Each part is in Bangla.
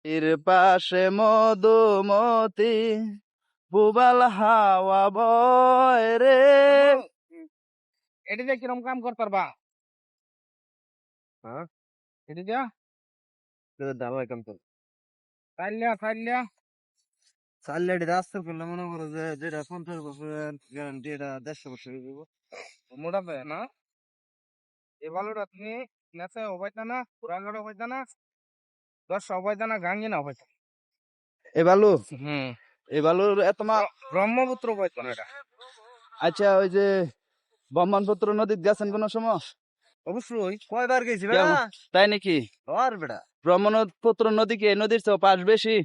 এর পাশে মধুমতি বুবাল হাওয়া বয় রে। এটি দিয়ে কিরম কাম করতে পারবা? হ্যাঁ, এটি দিয়া দাম কাম তো চাইলিয়া চাল্লাটি রাস্তা করলে মনে করো যে যেটা 50 বছর গ্যারান্টি এটা 150 বছর দিব। মোটা দেয় না এ বালুটা তুমি নেচে হবাইতা না পুরাঙ্গাটা হবাইতা না 10 হবাইতা না গাঙ্গি না হবাইতা। এ বালু হুম এ বালুর এত ব্রহ্মপুত্র হবাইতা না এটা। আচ্ছা, ওই যে ব্রহ্মপুত্র নদীতে গেছেন কোন সময়? অবশ্যই। কয়বার গেছি বেটা? তাই নাকি? আর বেটা ব্রহ্মপুত্র নদী কি এই নদীর চেয়ে পাশ বেশি?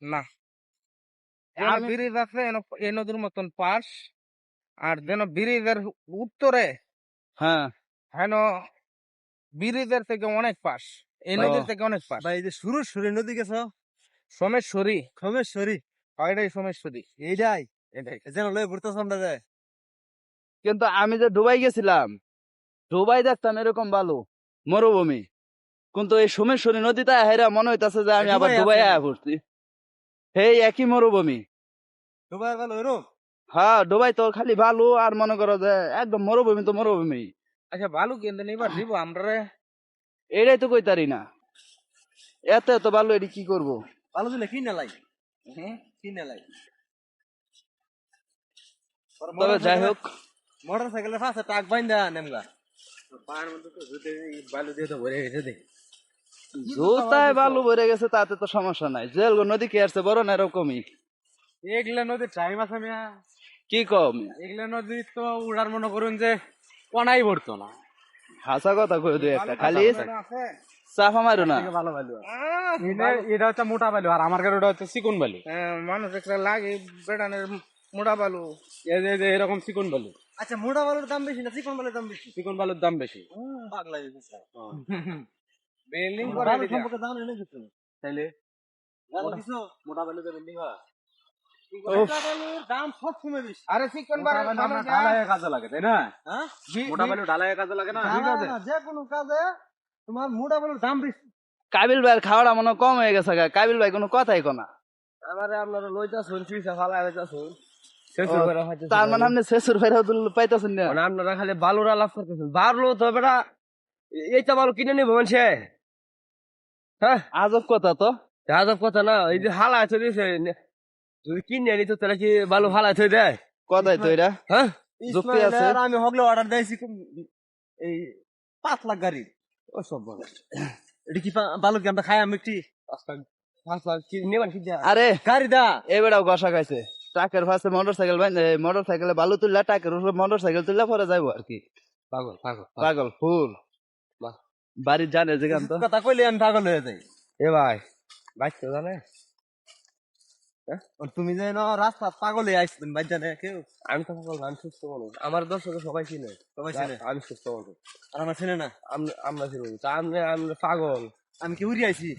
না ব্রিজ আছে এই নদীর মতন পাশ আর যেন ব্রিজের উত্তরে হ্যাঁ, হেন ব্রিজের থেকে অনেক পাশ এই নদীর থেকে অনেক পাশ। ভাই যে সুরেশ্বরী নদী গেছ? সোমেশ্বরী সোমেশ্বরী এটাই সোমেশ্বরী এইটাই এটাই। যেন লয়ে ঘুরতে সামনে যায়। কিন্তু আমি যে দুবাই গেছিলাম, দুবাই দেখতাম এরকম বালু মরুভূমি, কিন্তু এই সোমেশ্বরী নদীটা হেরা মনে হইতাছে যে আমি আবার দুবাই আয়া পড়ছি। সেই একই মরুভূমি। দুবাই ভালো এরকম। হ্যাঁ, দুবাই তো খালি বালু আর মনে করো যে একদম মরুভূমি তো মরুভূমি। আচ্ছা ভালো কিন্তু এবার দিব আমরা এটাই তো কইতারি না, এত এত বালু এটি কি করবো? ভালো দিলে কি না লাই কি না লাই তবে যাই হোক, মোটর সাইকেলের পাশে টাক বাইন্দা নেমগা পাহাড়ের মধ্যে তো বালু দিয়ে তো ভরে গেছে দেখ। জোতায় বালু ভরে গেছে তাতে তো সমস্যা নাই, জেলগো নদী কে আসছে বড় না এরকমই। এগুলা নদীর টাইম আছে মিয়া। কি কম? এগুলা নদী তো উড়ার মনে করুন যে কোনাই পড়তো না। হাসা কথা কই দুই একটা, খালি চাফা মারো না। ভালো বালু এটা হচ্ছে মোটা বালু আর আমার কাছে ওটা হচ্ছে চিকন বালু। মানুষ একটা লাগে বেড়ানের মোটা বালু এই যে এরকম চিকন বালু। আচ্ছা, মোটা বালুর দাম বেশি না চিকন বালুর দাম বেশি? চিকন বালুর দাম বেশি। পাগলা বিল্ডিং বালু সম্পর্কে দাম এনে কিছু তাইলে মোটা বালুতে বিল্ডিং হয়। দাম সব সময় বেশি। আরে চিকন ঢালাইয়ের কাজে লাগে তাই না? হ্যাঁ, মোটা বালু ঢালাইয়ের কাজে লাগে না? যে কোনো কাজে তোমার মোটা বালুর দাম বেশি। কাবিল ভাইয়ের খাওয়াটা মনে কম হয়ে গেছে গা, কাবিল ভাই কোনো কথাই কোনা। আমারে আপনারা লইতা শুন সুইসা ফালা লইতা শুন তার মানে আপনি শেষুর ভাইরাও পাইতেছেন না? মানে আপনারা খালি বালুর আলাপ করতেছেন। বালু তো বেটা এইটা বালু কিনে নিব মানুষে। হ্যাঁ আজব কথা তো। আজব কথা না, এই যে হালা আছে দিছে যদি কিনে আনি তো তাহলে কি বালু হালা থই দেয়? কথাই তো এটা। হ্যাঁ যুক্তি আছে। আমি হগলে অর্ডার দিয়েছি এই 5 লাখ গাড়ি। ও সব বলে এটা কি বালু কি আমরা খাই আমি একটি 5 লাখ কি নেবেন কি দেয়া? আরে গাড়ি দা এবারও গসা খাইছে। ট্রাকের পাশে মোটর সাইকেল মোটর সাইকেলে বালু তুললা, ট্রাকের উপরে মোটর সাইকেল তুললা পরে যাবো আর কি। পাগল পাগল পাগল ফুল বাহ। বাড়ির জানে যেখান তো। কথা কইলে আমি পাগল হয়ে যাই। এ ভাই বাইক তো জানে তুমি যে রাস্তা পাগল হয়ে আইস তুমি বাইর জানে কেউ? আমি তো পাগল, আমি সুস্থ মানুষ, আমার দর্শক সবাই চিনে, সবাই চেনে আমি সুস্থ মানুষ। আর আমার চেনে না। আমরা চিনি তা আমরা পাগল। আমি কি উড়ি আইছি?